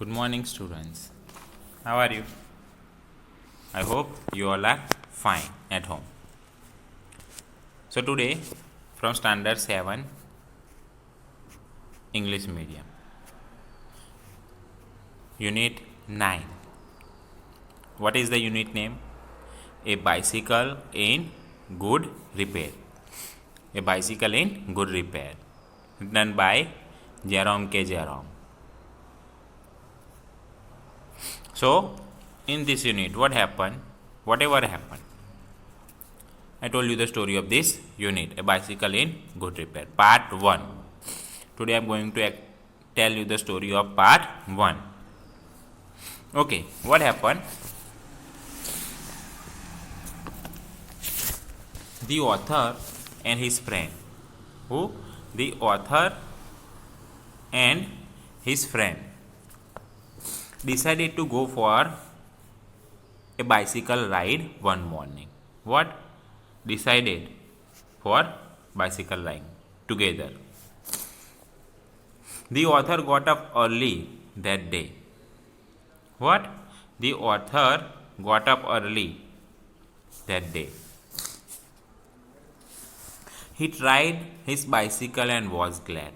Good morning, students. How are you? I hope you all are fine at home. So, today from Standard 7 English Medium, Unit 9. What is the unit name? A bicycle in good repair. A bicycle in good repair. Written by Jerome K. Jerome. So, in this unit, what happened? Whatever happened, I told you the story of this unit, a bicycle in good repair, part 1. Today I am going to tell you the story of part 1. Okay, what happened? The author and his friend. Who? The author and his friend decided to go for a bicycle ride one morning. What? Decided for bicycle ride together. The author got up early that day. What? The author got up early that day. He tried his bicycle and was glad.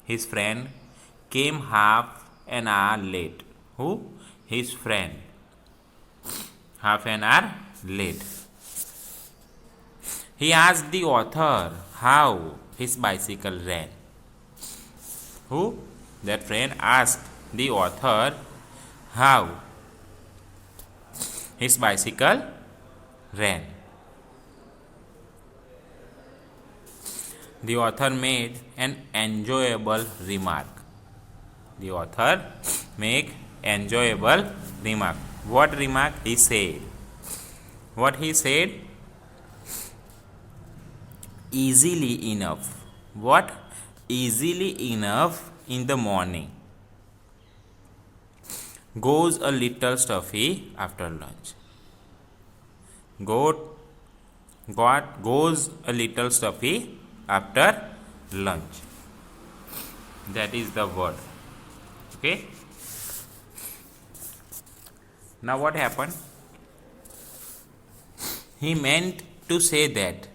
His friend came half an hour late. Who? His friend. Half an hour late. He asked the author how his bicycle ran. Who? That friend asked the author how his bicycle ran. The author made an enjoyable remark. The author made enjoyable remark. What remark he said? What he said? Easily enough. What? Easily enough in the morning. Goes a little stuffy after lunch. Goes a little stuffy after lunch. That is the word. Okay. Now what happened? He meant to say that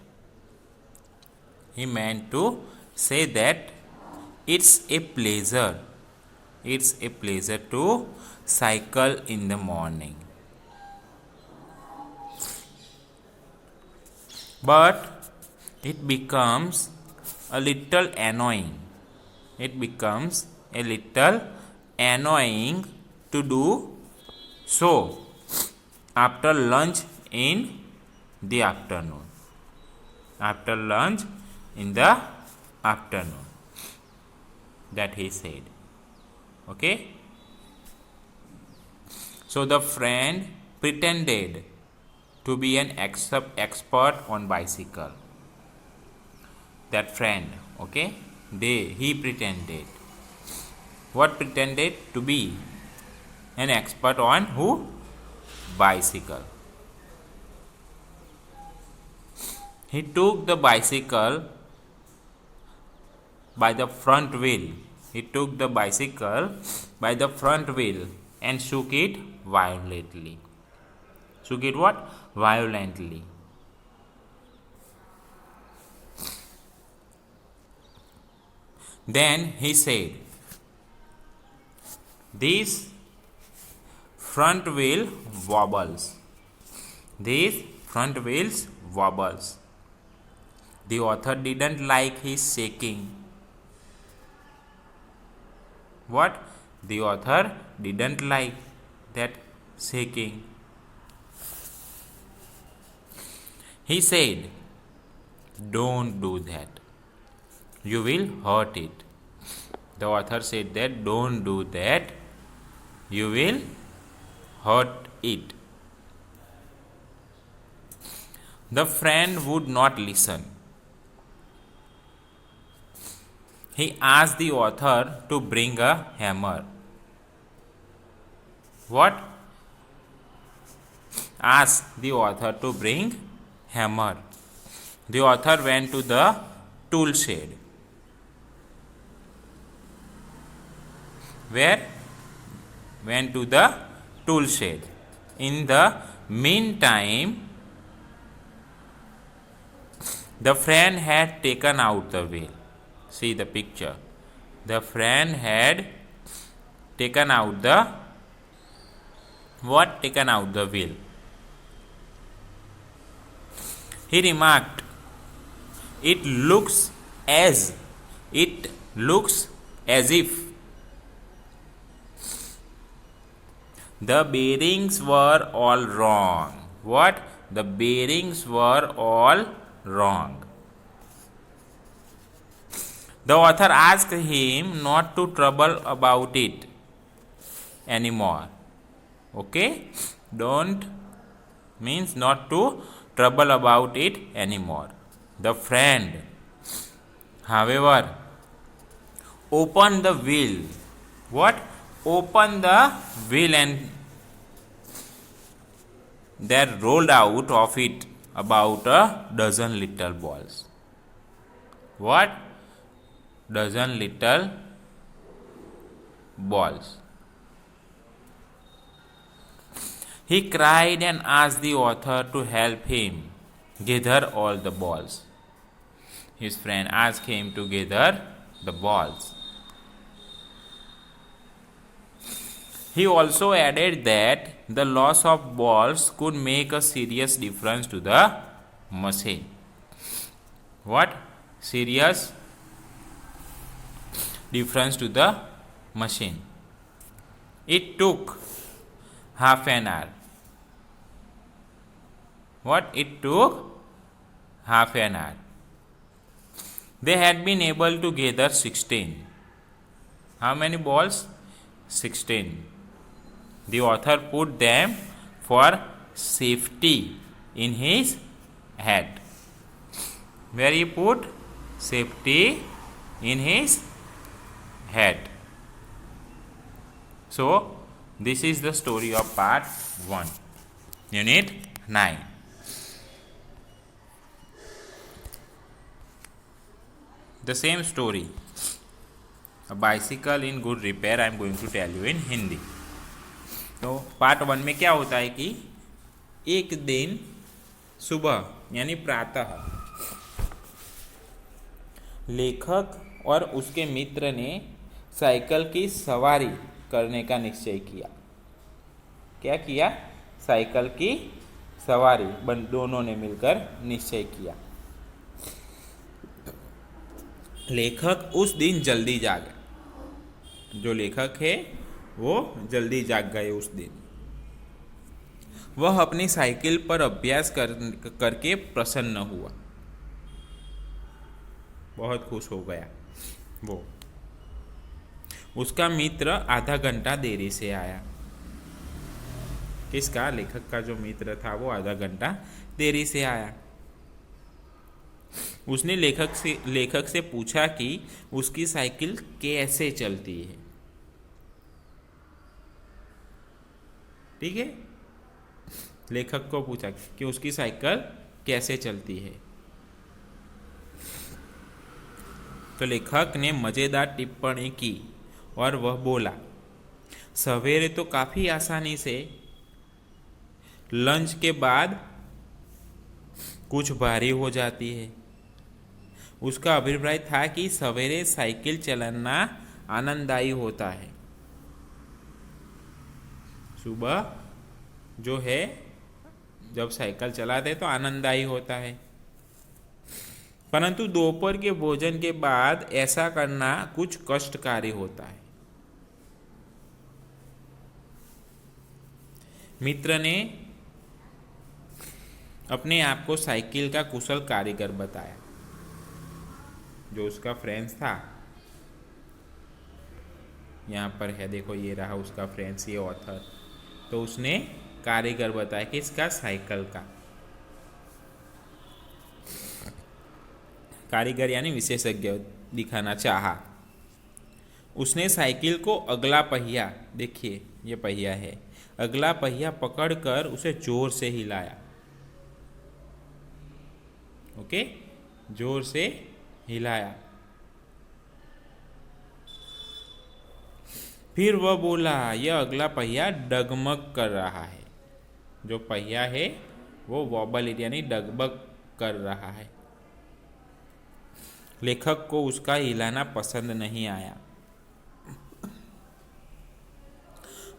it's a pleasure to cycle in the morning. But it becomes a little annoying. To do so after lunch in the afternoon. That he said. Okay. So the friend pretended to be an expert on bicycle. That friend, okay, he pretended. What pretended? To be an expert on who? Bicycle. He took the bicycle by the front wheel. And shook it violently. Shook it what? Violently. Then he said, "This front wheel wobbles. The author didn't like his shaking. What? The author didn't like that shaking. He said, "Don't do that. You will hurt it." The author said that don't do that. You will hurt it. The friend would not listen. He asked the author to bring a hammer. What? Asked the author to bring hammer. The author went to the tool shed. where went to the tool shed. In the meantime, the friend had taken out the wheel. See the picture. The friend had taken out the what? Taken out the wheel. He remarked, it looks as if the bearings were all wrong. What? The bearings were all wrong. The author asked him not to trouble about it anymore. Okay? Don't means not to trouble about it anymore. The friend, however, opened the wheel. What? Opened the wheel, and there rolled out of it about a dozen little balls. What? Dozen little balls. He cried and asked the author to help him gather all the balls. His friend asked him to gather the balls. He also added that the loss of balls could make a serious difference to the machine. What? Serious difference to the machine. It took half an hour. What? It took half an hour. They had been able to gather 16. How many balls? 16. The author put them for safety in his hat. Where he put? Safety in his hat. So, this is the story of part 1, unit 9. The same story, a bicycle in good repair, I am going to tell you in Hindi. तो part 1 में क्या होता है कि एक दिन सुबह यानी प्रातः लेखक और उसके मित्र ने साइकिल की सवारी करने का निश्चय किया. क्या किया? साइकिल की सवारी दोनों ने मिलकर निश्चय किया. लेखक उस दिन जल्दी जागे. जो लेखक है वो जल्दी जाग गए उस दिन. वह अपनी साइकिल पर अभ्यास करके प्रसन्न हुआ. बहुत खुश हो गया वो. उसका मित्र आधा घंटा देरी से आया. किसका? लेखक का जो मित्र था वो आधा घंटा देरी से आया. उसने लेखक से पूछा कि उसकी साइकिल कैसे चलती है. ठीक है, लेखक को पूछा कि उसकी साइकिल कैसे चलती है. तो लेखक ने मजेदार टिप्पणी की और वह बोला, सवेरे तो काफी आसानी से, लंच के बाद कुछ भारी हो जाती है. उसका अभिप्राय था कि सवेरे साइकिल चलाना आनंददायी होता है. सुबह जो है जब साइकिल चलाते तो आनंददायी होता है, परंतु दोपहर के भोजन के बाद ऐसा करना कुछ कष्टकारी होता है. मित्र ने अपने आप को साइकिल का कुशल कारीगर बताया. जो उसका फ्रेंड्स था, यहाँ पर है देखो, ये रहा उसका फ्रेंड्स, ये ऑथर. तो उसने कारीगर बताया कि इसका साइकिल का कारीगर यानी विशेषज्ञ दिखाना चाहा. उसने साइकिल को अगला पहिया, देखिए ये पहिया है, अगला पहिया पकड़कर उसे जोर से हिलाया. ओके, जोर से हिलाया. फिर वह बोला, यह अगला पहिया डगमग कर रहा है। जो पहिया है वो वॉबल यानी डगमग कर रहा है। लेखक को उसका हिलाना पसंद नहीं आया।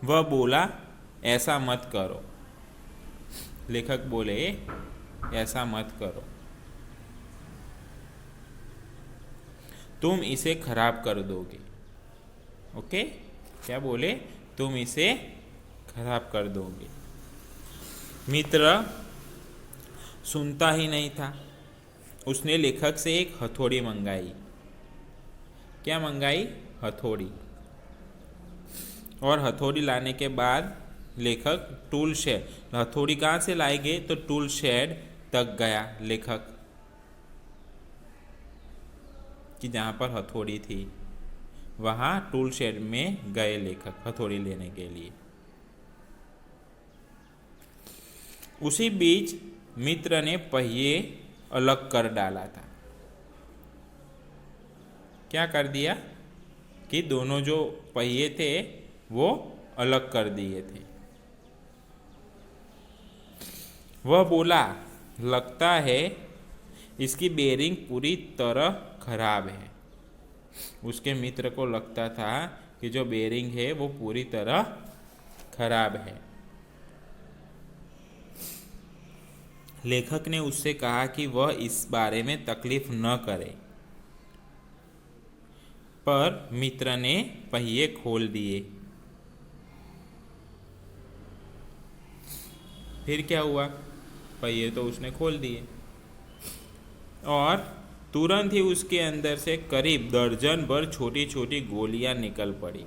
वह बोला, ऐसा मत करो। लेखक बोले, ऐसा मत करो, तुम इसे खराब कर दोगे। ओके, क्या बोले? तुम इसे खराब कर दोगे। मित्र सुनता ही नहीं था। उसने लेखक से एक हथौड़ी मंगाई। क्या मंगाई? हथौड़ी। और हथौड़ी लाने के बाद लेखक टूल शेड, हथौड़ी कहाँ से लाएंगे? तो टूल शेड तक गया लेखक, कि जहाँ पर हथौड़ी थी वहाँ टूल शेड में गए लेखक हथौड़ी लेने के लिए। उसी बीच मित्र ने पहिए अलग कर डाला था। क्या कर दिया? कि दोनों जो पहिए थे वो अलग कर दिए थे। वह बोला, लगता है इसकी बेरिंग पूरी तरह खराब है। उसके मित्र को लगता था कि जो बेरिंग है वो पूरी तरह खराब है। लेखक ने उससे कहा कि वह इस बारे में तकलीफ न करे, पर मित्र ने पहिए खोल दिए। फिर क्या हुआ? पहिए तो उसने खोल दिए और तुरंत ही उसके अंदर से करीब दर्जन भर छोटी छोटी गोलियां निकल पड़ी।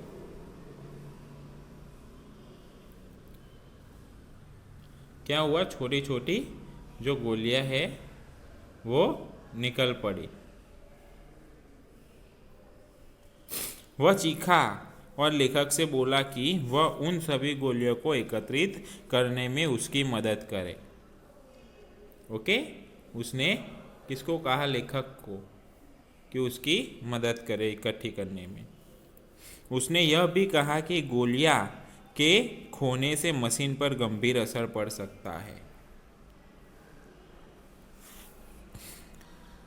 क्या हुआ? छोटी छोटी जो गोलियां है वो निकल पड़ी। वह चीखा और लेखक से बोला कि वह उन सभी गोलियों को एकत्रित करने में उसकी मदद करे। ओके, उसने किसको कहा? लेखक को, कि उसकी मदद करे इकट्ठी करने में। उसने यह भी कहा कि गोलियां के खोने से मशीन पर गंभीर असर पड़ सकता है।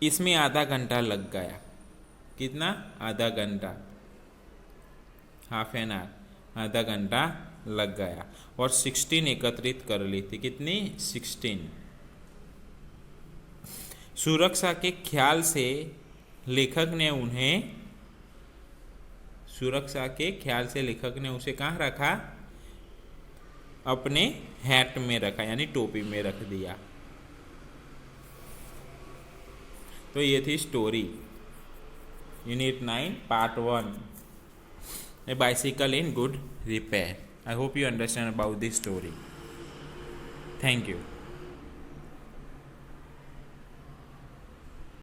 इसमें आधा घंटा लग गया। कितना? आधा घंटा, हाफ एन आवर, आधा घंटा लग गया। और 16 एकत्रित कर ली थी। कितनी? 16। सुरक्षा के ख्याल से लेखक ने उसे कहाँ रखा? अपने हैट में रखा, यानी टोपी में रख दिया। तो ये थी story, unit 9 part 1, A bicycle in good repair. I hope you understand about this story. Thank you.